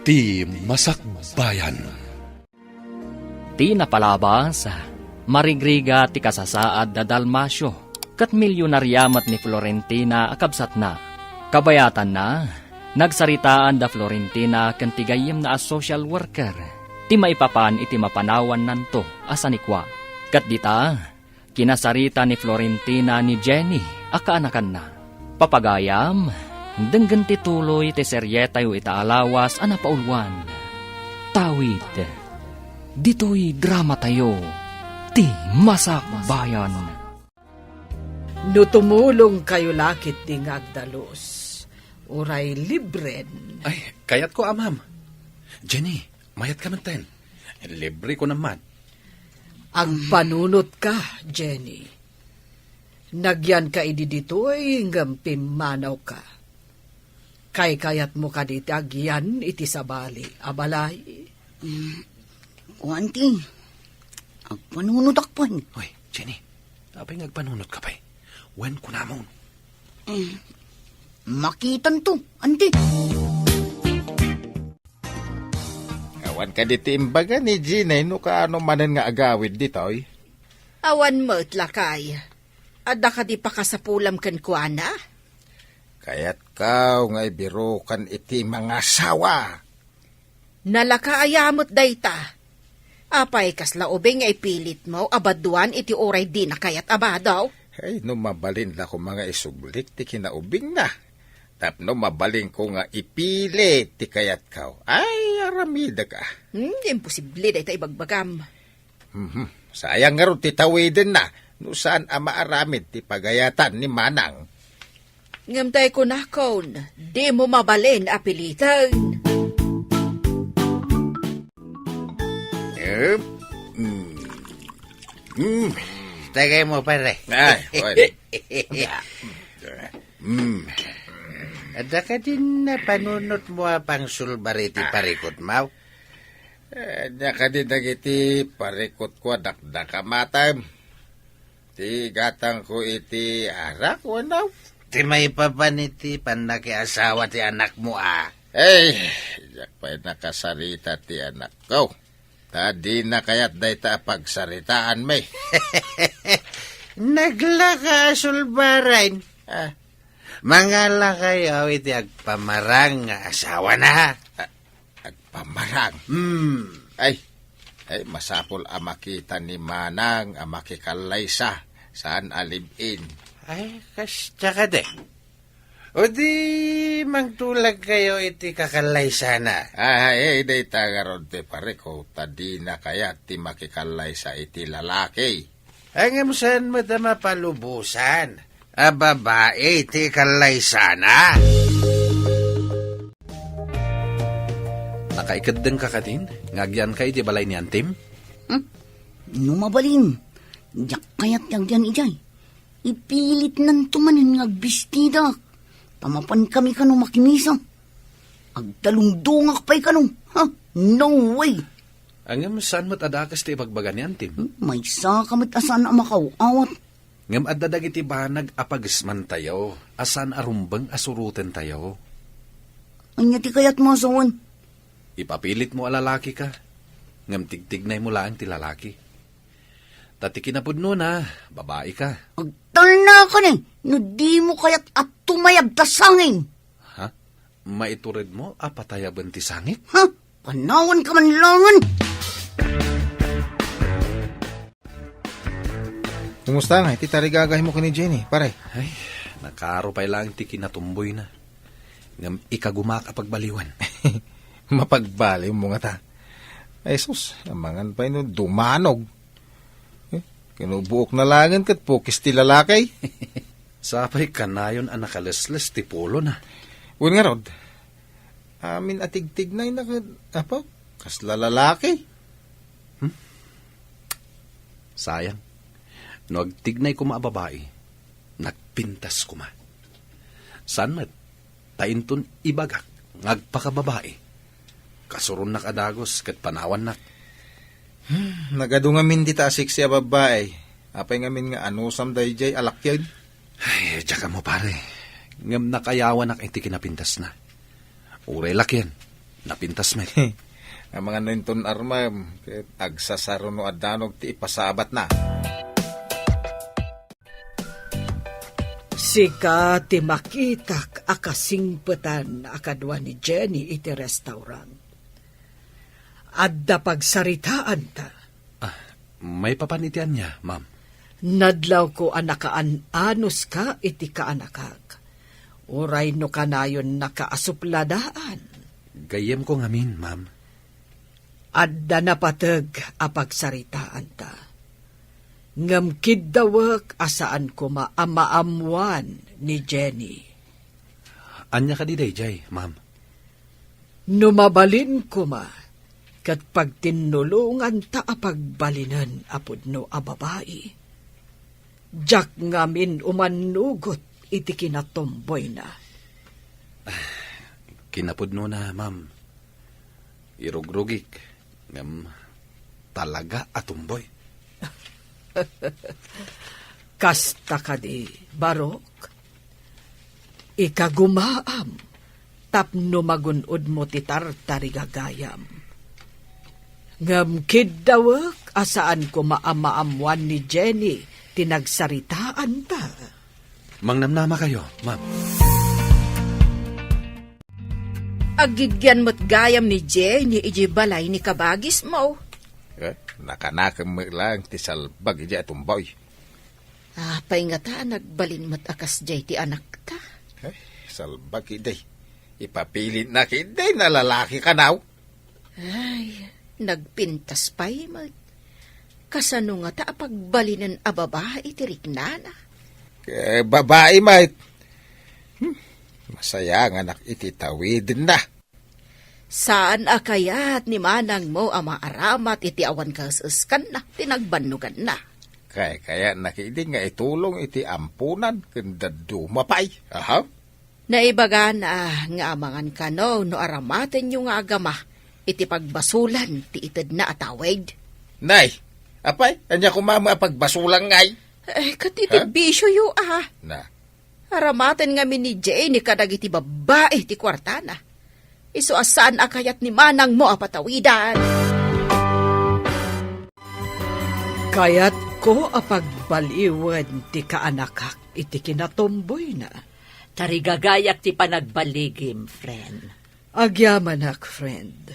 Ti Masakbayan. Ti napalabas, marigriga ti kasasaad da Dalmasyo, kat milyonaryamat ni Florentina akabsat na. Kabayatan na, nagsaritaan da Florentina kan tigayem na as social worker. Ti maipapan iti mapanawan nanto asanikwa. Kat dita, kinasarita ni Florentina ni Jenny akaanakan na. Papagayam, denggan ti tuloy ti seryeta yu itaalawas anapaulwan. Tawid, dito'y drama tayo, ti Masakbayan. No tumulong kayo lakit ti ngagdalos, uray libren. Ay, kayat ko, amam. Jenny, mayat ka man ten. Libre ko naman. Ang panunot ka, Jenny. Nagyan ka idi dito'y hinggang pimanaw ka. Kayat mo ka diti agyan iti sabali, abalay. Kuanti, agpanunod akpan. Hoy, Jenny, tapay ngagpanunot ka pa'y. Wen ko namon. Makitan to, anti. Awan ka diti imbaga ni Gina, no ka ano manan nga agawid ditoy. Awan mo't lakay. Adda ka di pa kasapulam kan kuana? Kaya't kaw nga ibiro kan iti mga sawa. Nalakaayamot dayta. Apay kasla ubing nga ipilit mo, abaduan iti oray di na kayat abadaw. Ay, no mabalin la ko mga isublik ti kinaubing na. Tapno mabalin ko nga ipili ti kayat kaw. Ay, aramida ka. Imposible dayta ibagbagam. Sayang nga ron ti tawidin na. No saan ama aramid ti pagayatan ni Manang. Ngamtay ko na kon, di mo mabalin apilitan. Tagay mo, pare. Ay, well. Ada ka din na panunot mo pang sulbariti parikot mo? Ka din dagiti parikot ko dakdaka matam. Ti gatang ko iti arak, wanaw. Ti may papaniti panaki asawa ti anak mo Ay, yak pa'y nakasarita ti anak ko. Tadi na kayat day ta pagsaritaan may. Naglaka sulbarain. Mangala kayo iti agpamarang nga asawa na. Agpamarang? Ay, masapol amakita ni Manang amakikalay saan alibin. Ay, kasta ka de. O di mangtulag kayo iti kakalay sana. Ay, day tagaron ti pare ko. Tadi na kaya ti makikalay sa iti lalaki. Ang saan mo da mapalubusan? Babae iti kalay sana. Nakaikadeng ka din? Ngagyan kay di balay ni Antim? Numabalin. Diyak kayat yan ijay. Ipilit nan tumanin ng agbistida. Tamapan kami kanong makimisa. Agdalungdungak pa'y kanong. No way. Angam saan mo't adakas ti ibagbaga ni Antim? May sa kamit asan ang makawawat. Ngam adadag iti banag apagisman tayo. Asan arumbang asuruten tayo. Anya ti kayat mo asawan. Ipapilit mo alalaki ka. Ngam tigtignay mo lang ti lalaki. Tati kinapudno na, babae ka. Agtal na ka ni. No di mo kayat at tumayab ta sangin. Ha? Maiturid mo apatayaban ti sangit? Panawan ka man langan. Kumusta nga? Iti tarigagay mo ka ni Jenny, pare. Ay, nakaropay lang ti kinatumboy na. Ngam ikagumak apagbaliwan. Mapagbaliw mo nga ta. Ay sus, amangan pa ino dumanog. Kinubuok na langan kat pukis ti lalakay. Sapay kanayon ang nakalesles ti polo na. Uwan nga rod, amin atig-tig na yung kasla lalaki. Sayang. No agtignay ko maababae, nagpintas ko ma. San mat, tainton ibagak, ngagpakababae. Kasuron na kadagos, kat panawan na. Nagado nga min di tasik siya babae. Apay nga min nga anusam dayjay alakyan. Ay, tsaka mo pare. Ngam nakayawan ak iti kinapintas na. Uray lakyan. Napintas met. Ang mga ninton armam, agsasaro no adanog ti ipasabat na. Sika ti makitak akasingpetan akadwa ni Jenny iti restaurant. Adda pagsaritaan ta. May papanitian niya, ma'am. Nadlaw ko anakaanos ka iti kaanakag. Uray no kanayon nakaasupladaan. Gayem ko ngamin, ma'am. Adda napateg apagsaritaan ta. Ngamkid dawak asaan ko maamaamuan ni Jenny. Anya ka di day, ma'am. Numabalin ko ma, kat pagtinulungan ta apagbalinan apod no a babae. Jak ngamin umanugot iti kinatomboy na. Kinapudno na, ma'am. Irugrugik. Ngam talaga atumboy. Kasta ka di, Barok. Ikagumaam, tapno magunod mo ti tartarigagayam. Ngamkid dawak, asaan ko maamaamuan ni Jenny, tinagsaritaan ta. Mangnamnama kayo, ma'am. Agigyan mo't gayam ni Jenny iji balay ni kabagis mo. Nakanakam lang ti salbag ija atumboy. Pay nga ta, nagbalin mo't akas jay ti anak ta. Salbag iday. Ipapilit na kiday na lalaki ka now. Ay, nagpintas pa'y mo't. Kasano nga ta pagbalinan a babae ti riknana. Babae mate. Masaya nga anak ititawidin na. Saan akayat ni manang mo ama aramat iti awan kasaskan na, tinagbanugan na. Kaya nakidi nga itulong iti ampunan kanda dumapay. Aha. Naibaga na nga amangan ka no aramaten yung nga agama iti pagbasulan ti ited na atawid. Nay, apay, anya kumama pagbasulang ngay. Katitid bisyo yu Na, Aramaten nga ni Jay ni kadag iti babae ti kwartana. Iso asaan akayat ni manang mo apatawidan. Kayat ko apagbaliwan ti kaanakak iti kinatomboy na. Tarigagayak ti panagbaligim, friend. Agyamanak, friend.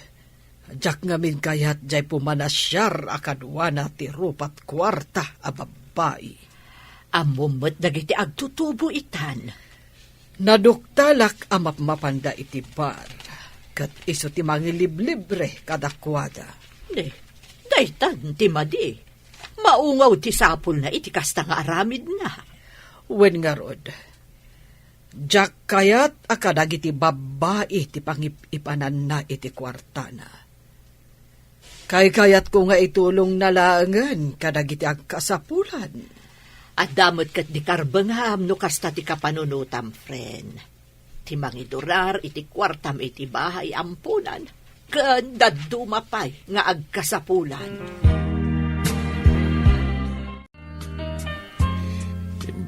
Jak ngamin kayat jay pumanasyar akadwana ti rupat kwarta a babae. Amumot dagiti agtutubo itan. Naduktalak amapmapanda iti bar. Kat iso ti mangiliblibre kadakwada. Daytan ti madi. Maungaw ti sapul na iti kasta nga aramid na. Wen nga rod. Jak kayat akadag iti babae ti pangipanan na iti kwartana. Kayat ko nga itulong nalangan kadag iti agkasapulan. At damot kat di karbangam no kasta ti kapanunutam, friend. Ti mangidurar iti kwartam iti bahay ampunan. Kanda dumapay nga agkasapulan.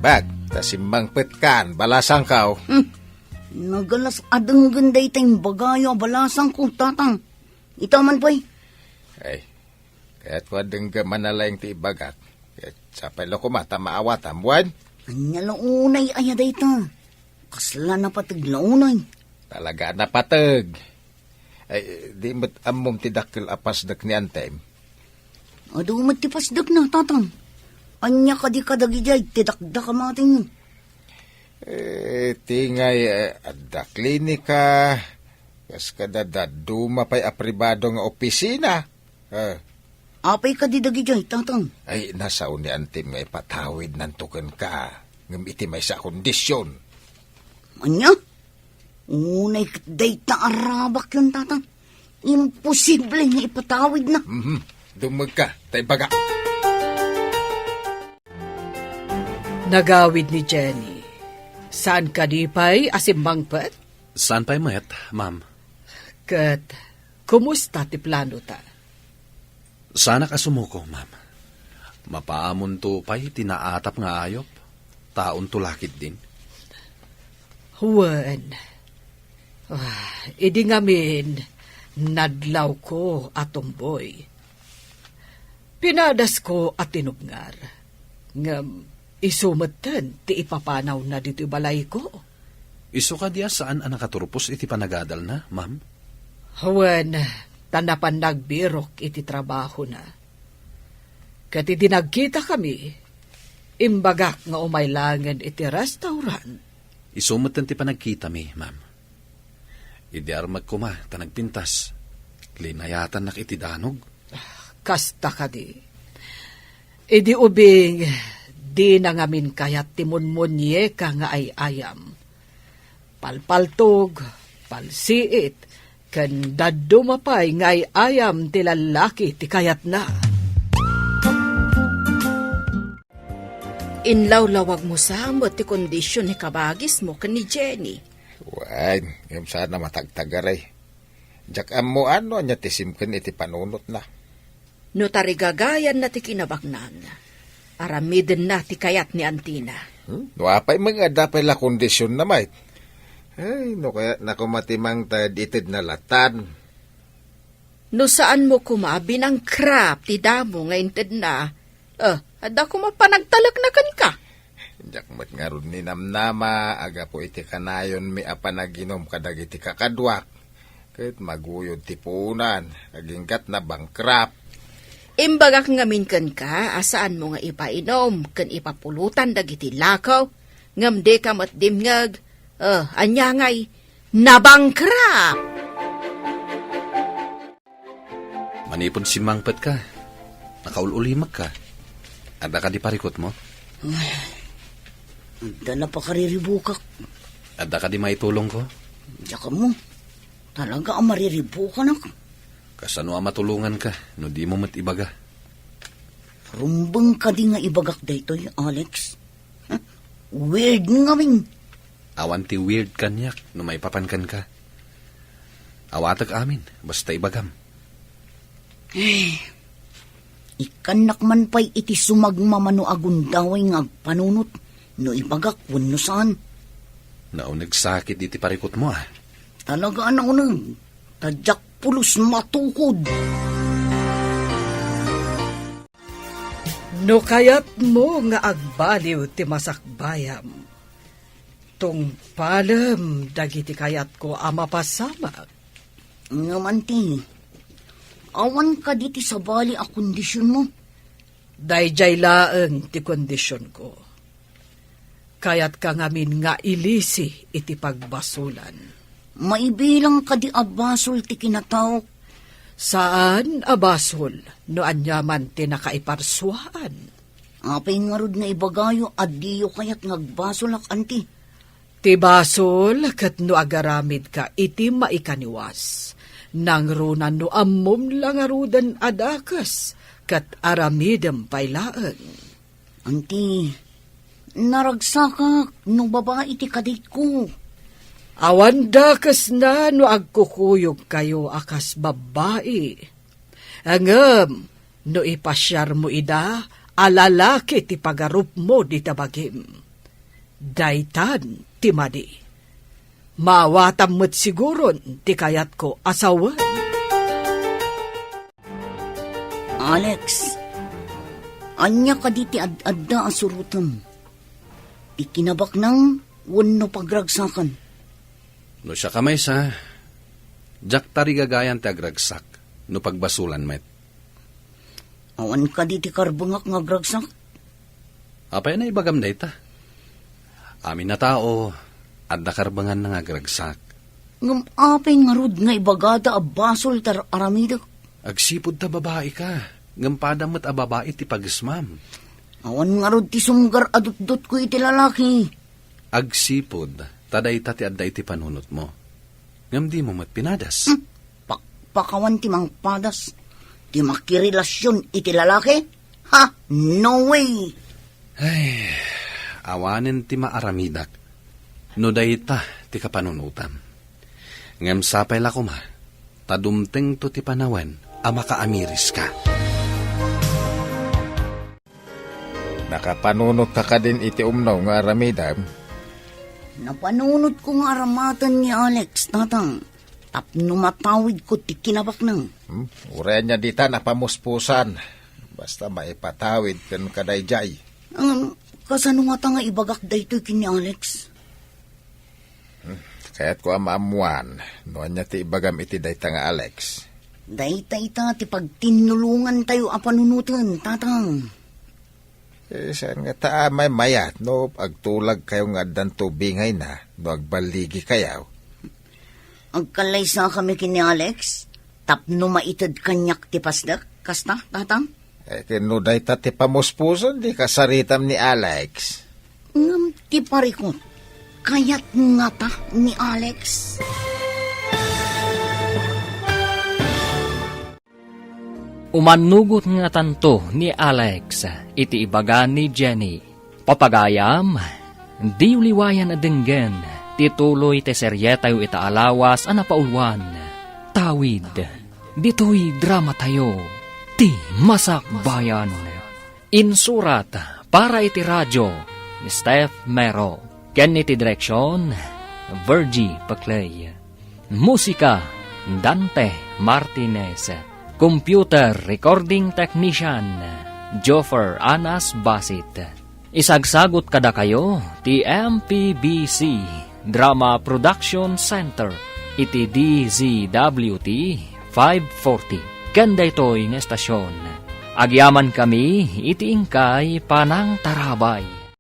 timbag, tasimbang petkan, balasang kao. Nagalas adang ganday tayong bagayo balasang ko, tatang. Ito man po'y. Ay, kaya't wadeng manalayang ti ibagat. Kaya't sapay lo kumata maawat amuan. Anya launay ayaday ta. Kasla na patag launay. Talaga na patag. Ay, di mo't amom ti dakil apasdak ni Antem. Ado matipasdag na, tatang. Anya ka di kadagijay, tidakda ka mating nyo. Tingay, adda klinika, kas kadadaduma pa'y apribado nga opisina. Apay ka di dagijay, tatang. Ay, nasa ni Antem nga ipatawid nantukan ka. Ngam iti may sa kondisyon. Anya? Unay katday ta arabak yun, tatang. Imposible nga ipatawid na. Dumag ka, tay baga. Nagawid ni Jenny. Saan ka di pa'y asimbangpet? Saan pa'y met, ma'am? Kat, kumusta ti plano ta? Sana ka sumuko, ma'am. Mapaamon to pa'y tinaatap nga ayop. Taon tulakit din. Huwan. Idi ngamin, Nadlaw ko atong boy. Pinadas ko at tinubngar. Ngam, isumatan ti ipapanaw na dito balay ko. Isu ka diya saan ang nakaturpos iti panagadal na, ma'am? Hawan, tanapan nagbirok iti trabaho na. Kati dinagkita kami, imbagak nga umaylangan iti restaurant. Isumatan ti panagkita mi, ma'am. Idi armag ko ma, tanagpintas. Linayatan nak iti danog. Kasta ka di. Idi ubing, di na ngamin kayat timunmunye ka nga ay ayam. Palpaltog, palsiit, kan dadumapay nga ay ayam ti lalaki ti kayat na. Inlawlawag mo samot ti kondisyon ni kabagis mo kan ni Jenny. Wan, yung sana matagtagaray. Jak mo ano anya tisimken iti panunot na. No tarigagayan na ti kinabagnan. Aramiden na ti kayat ni Antina. Wapay mga dapay la kondisyon na may. Ay, no kaya nakumatimang tad itid na latan. No saan mo kumabi ng crap ti damo nga inted na. Ada ko mapanagtalak na kan ka. Jak mat nga ron ni namnama, aga po iti kanayon mi apanaginom kadag iti kakadwak. Kahit maguyod ti punan, aginggat na bangkrap. Imbagak ngamin kan ka, asaan mo nga ipainom, kan ipapulutan dagiti lakaw, ngam de ka matdimngag, anyangay, nabangkrap! Manipon si mangpet ka. Nakaululimag ka. Ada ka di parikot mo? Dala pa kariribukak. Ada ka di maitulong ko? Tsaka mo, talaga ang mariribukan ako. Kasano ang matulungan ka, no di mo matibaga. Rumbang ka di nga ibagak daytoy, Alex. Weird nga min. Awan ti weird kanyak, no may papankan ka. Awatag amin, basta ibagam. Ikanak man pa'y iti sumagmamano agundaway nga agpanunot, no ibagak wano saan. Nagsakit iti parikot mo ah. Talaga na unang, tadyak pulos matukod. No kayat mo nga agbaliw ti masakbayam. Tung palam dagiti kayat ko amapasamak. Nga manti, awan ka diti sa bali a kondisyon mo. Dayjay laeng ti kondisyon ko. Kayat ka ngamin nga ilisi iti pagbasulan. Maibilang ka di abasol ti kinatawak. Saan abasol no anyaman ti nakaiparsuaan? Apay nga rod nga ibagayo adiyo kayat ngagbasol ak anti. Ti basol kat no agaramid ka iti maikaniwas. Nang runan no ammom lang arudan adakas kat aramidem pailaan. Anti, naragsakak no babae ti kadit ko. Awan dakas na no agkukuyog kayo akas babae. Angam, no ipasyar mo ida, alalaki ti pagarup mo di tabagim. Daytan ti madi. Mawatam mo't siguron ti kayat ko asawan. Alex, anya ka di ti ad-adda asurutam. Ikinabak nang wano pagragsakan. No siya kamay sa, jak tarigagayan ti agragsak, no pagbasulan met. Awan ka di ti karbangak nga agragsak. Apay na ibagam na ita. Amin na tao, at nakarbangan na agragsak. Ngam apay nga rod nga ibagada abasol tar aramidak. Agsipod ta babae ka, ngampada mo't a babae ti pagismam. Awan nga rod ti sumgar adut-dut ko iti lalaki. Agsipod, taday tati adday ti panunot mo. Ngam di mo mat pinadas. Pakpakawan ti mang padas. Ti makirelasyon iti lalaki? Ha? No way! Ay, awanin ti maaramidak. No dayta ti kapanunutam. Ngam sapay la kuma, tadumteng to ti panawan, ama kaamiris ka. Nakapanunot ka din iti umnaw nga aramidam. Napanunod ko nga aramatan ni Alex, tatang. Tapno matawid ko ti kinabak nang. Ure niya dita na pamuspusan. Basta maipatawid kan kadayjay. Ang kasano nga ta nga ibagak daytoy kini Alex? Kaya't ko amamuan. Noon niya ti ibagam iti dayta nga Alex. Dayta ita ti pagtinulungan tayo apanunutan, tatang. Saan nga taa may mayat, no? Agtulag kayo nga dan tubingay na, no agbaligi kayaw. Agkalay sa kami kini Alex, tapno maitad kanyak ti pasdak, kasta, tatang? Kinuday ta ti pamuspuson, di kasaritam ni Alex. Ngam ti parikot, kayat nga ta ni Alex. Umanugot nga tanto ni Alex iti ibaga ni Jenny. Papagayam, di uliwayan adenggen, tituloy te seryetayo itaalawas anapaulwan. Tawid, dito'y drama tayo, ti masakbayan. Insurat para iti radyo ni Steph Mero. Ken iti direksyon, Virgie Paclay. Musika, Dante Martinez. Computer Recording Technician, Joffer Anas Basit. Isagsagot kada kayo, ti MPBC Drama Production Center, iti DZWT 540. Kanda ito'y nga estasyon. Agyaman kami, iti ingkay panang tarabay.